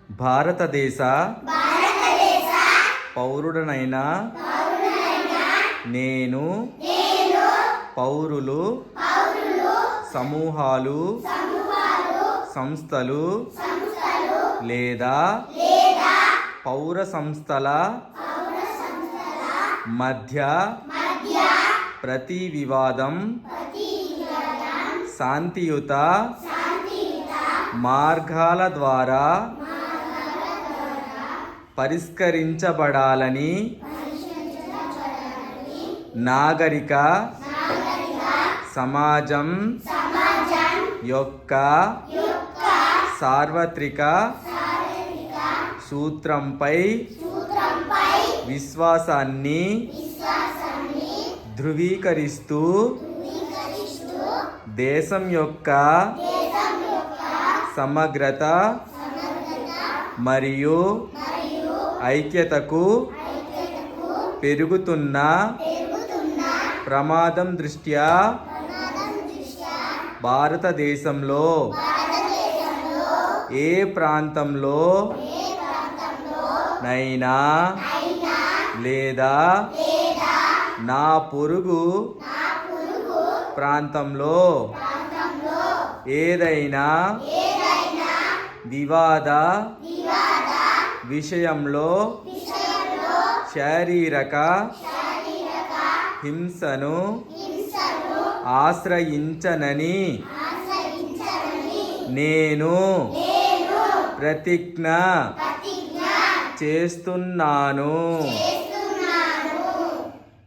భారతదేశ పౌరుడనైన నేను పౌరులు సమూహాలు సంస్థలు లేదా పౌర సంస్థల మధ్య ప్రతి వివాదం శాంతియుత మార్గాల ద్వారా పరిష్కరించబడాలని నాగరిక సమాజం యొక్క సార్వత్రిక సూత్రంపై విశ్వాసాన్ని ధృవీకరిస్తూ దేశం యొక్క సమగ్రత మరియు ఐక్యతకు పెరుగుతున్న ప్రమాదం దృష్ట్యా భారతదేశంలో ఏ ప్రాంతంలో నైనా లేదా నా పొరుగు ప్రాంతంలో ఏదైనా వివాద విషయంలో శారీరక హింసను ఆశ్రయించనని నేను ప్రతిజ్ఞ చేస్తున్నాను.